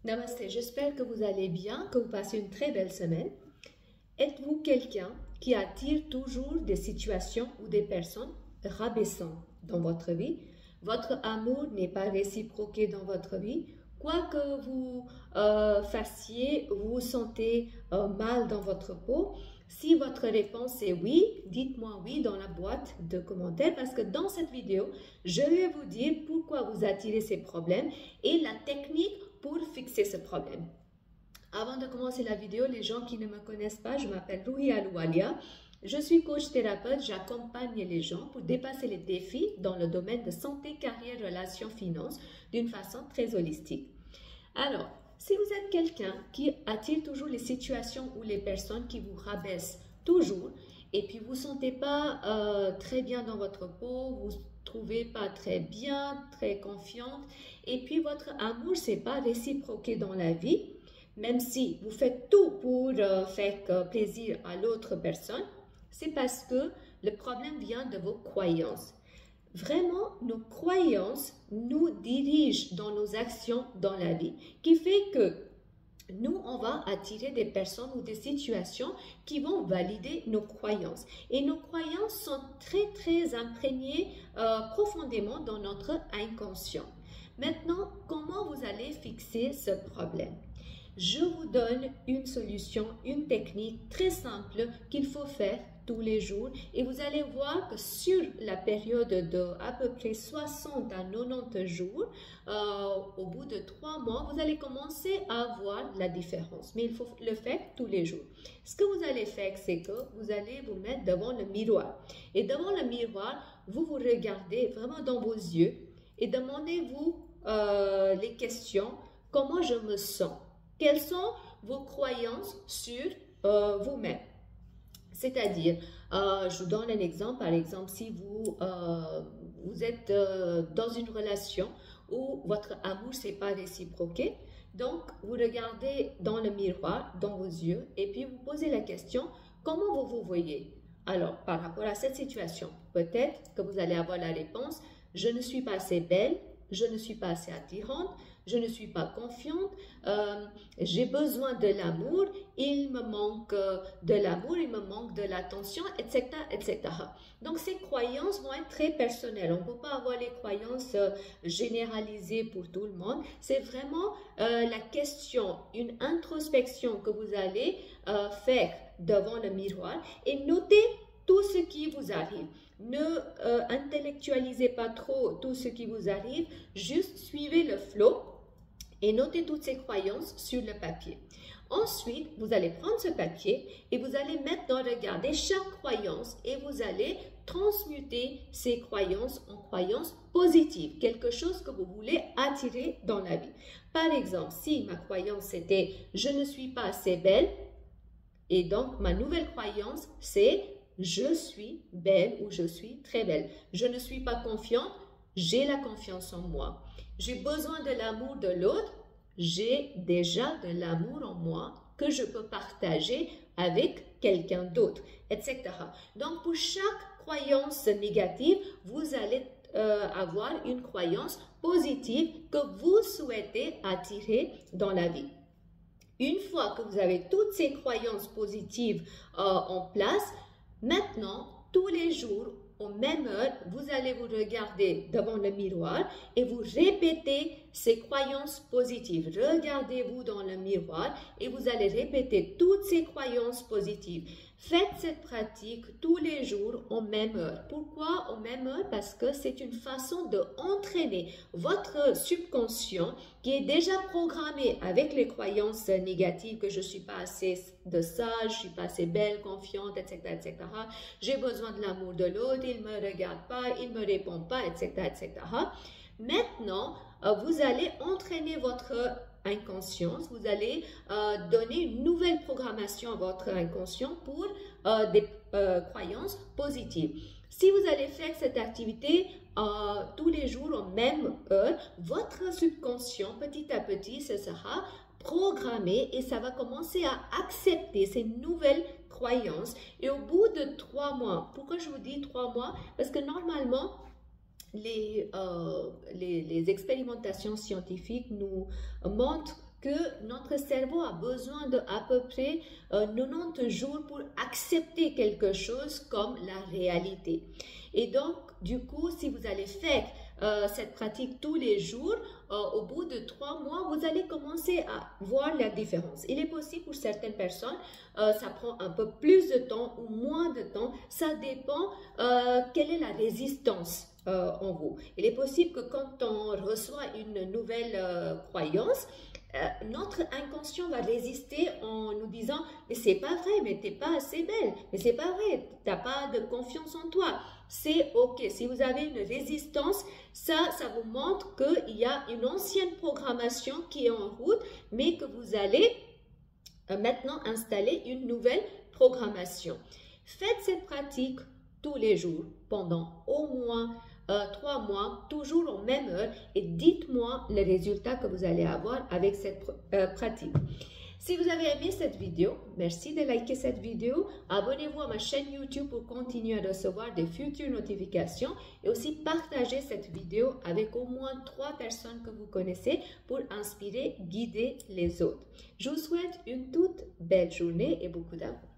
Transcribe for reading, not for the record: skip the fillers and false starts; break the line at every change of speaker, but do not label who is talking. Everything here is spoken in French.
Namasté, j'espère que vous allez bien, que vous passez une très belle semaine. Êtes-vous quelqu'un qui attire toujours des situations ou des personnes rabaissantes dans votre vie? Votre amour n'est pas réciproqué dans votre vie. Quoi que vous fassiez, vous vous sentez mal dans votre peau. Si votre réponse est oui, dites-moi oui dans la boîte de commentaires parce que dans cette vidéo, je vais vous dire pourquoi vous attirez ces problèmes et la technique pour fixer ce problème. Avant de commencer la vidéo, les gens qui ne me connaissent pas, je m'appelle Rouhi Aloualia. Je suis coach thérapeute, j'accompagne les gens pour dépasser les défis dans le domaine de santé, carrière, relations, finances d'une façon très holistique. Alors, si vous êtes quelqu'un qui attire toujours les situations ou les personnes qui vous rabaissent toujours et puis vous ne vous sentez pas très bien dans votre peau, vous trouvez pas très bien, très confiante et puis votre amour c'est pas réciproqué dans la vie, même si vous faites tout pour faire plaisir à l'autre personne, c'est parce que le problème vient de vos croyances. Vraiment, nos croyances nous dirigent dans nos actions dans la vie, qui fait que nous, on va attirer des personnes ou des situations qui vont valider nos croyances. Et nos croyances sont très imprégnées profondément dans notre inconscient. Maintenant, comment vous allez fixer ce problème? Je vous donne une solution, une technique très simple qu'il faut faire tous les jours et vous allez voir que sur la période de à peu près 60 à 90 jours, au bout de 3 mois, vous allez commencer à voir la différence. Mais il faut le faire tous les jours. Ce que vous allez faire, c'est que vous allez vous mettre devant le miroir. Et devant le miroir, vous vous regardez vraiment dans vos yeux et demandez-vous les questions. Comment je me sens? Quelles sont vos croyances sur vous-même? C'est-à-dire, je vous donne un exemple, par exemple, si vous êtes dans une relation où votre amour c'est pas réciproqué, donc vous regardez dans le miroir, dans vos yeux, et puis vous posez la question, comment vous vous voyez? Alors, par rapport à cette situation, peut-être que vous allez avoir la réponse, je ne suis pas assez belle, je ne suis pas assez attirante, je ne suis pas confiante, j'ai besoin de l'amour, il me manque de l'amour, il me manque de l'attention, etc., etc. Donc, ces croyances vont être très personnelles. On ne peut pas avoir les croyances généralisées pour tout le monde. C'est vraiment la question, une introspection que vous allez faire devant le miroir et notez tout ce qui vous arrive. Ne intellectualisez pas trop tout ce qui vous arrive, juste suivez le flow et notez toutes ces croyances sur le papier. Ensuite, vous allez prendre ce papier et vous allez maintenant regarder chaque croyance et vous allez transmuter ces croyances en croyances positives, quelque chose que vous voulez attirer dans la vie. Par exemple, si ma croyance était « je ne suis pas assez belle » et donc ma nouvelle croyance c'est « je suis belle » ou « je suis très belle ». Je ne suis pas confiante, j'ai la confiance en moi. J'ai besoin de l'amour de l'autre, j'ai déjà de l'amour en moi que je peux partager avec quelqu'un d'autre, etc. Donc, pour chaque croyance négative, vous allez avoir une croyance positive que vous souhaitez attirer dans la vie. Une fois que vous avez toutes ces croyances positives en place, maintenant, tous les jours, aux mêmes heures, vous allez vous regarder devant le miroir et vous répétez ces croyances positives. Regardez-vous dans le miroir et vous allez répéter toutes ces croyances positives. Faites cette pratique tous les jours aux mêmes heures. Pourquoi aux mêmes heures? Parce que c'est une façon d'entraîner votre subconscient qui est déjà programmé avec les croyances négatives que je ne suis pas assez de ça, je ne suis pas assez belle, confiante, etc., etc. J'ai besoin de l'amour de l'autre, il ne me regarde pas, il ne me répond pas, etc., etc. Maintenant, vous allez entraîner votre inconscience, vous allez donner une nouvelle programmation à votre inconscient pour des croyances positives. Si vous allez faire cette activité tous les jours en même heure, votre subconscient petit à petit ce sera programmé et ça va commencer à accepter ces nouvelles croyances et au bout de 3 mois, pourquoi je vous dis 3 mois? Parce que normalement les expérimentations scientifiques nous montrent que notre cerveau a besoin de à peu près 90 jours pour accepter quelque chose comme la réalité. Et donc, du coup, si vous allez faire cette pratique tous les jours, au bout de 3 mois, vous allez commencer à voir la différence. Il est possible pour certaines personnes, ça prend un peu plus de temps ou moins de temps. Ça dépend quelle est la résistance en vous. Il est possible que quand on reçoit une nouvelle croyance, notre inconscient va résister en nous disant mais c'est pas vrai, mais t'es pas assez belle, mais c'est pas vrai, t'as pas de confiance en toi. C'est ok. Si vous avez une résistance, ça vous montre qu'il y a une ancienne programmation qui est en route, mais que vous allez maintenant installer une nouvelle programmation. Faites cette pratique tous les jours pendant au moins 3 mois, toujours en même heure, et dites-moi les résultats que vous allez avoir avec cette pratique. Si vous avez aimé cette vidéo, merci de liker cette vidéo. Abonnez-vous à ma chaîne YouTube pour continuer à recevoir des futures notifications et aussi partagez cette vidéo avec au moins 3 personnes que vous connaissez pour inspirer, guider les autres. Je vous souhaite une toute belle journée et beaucoup d'amour.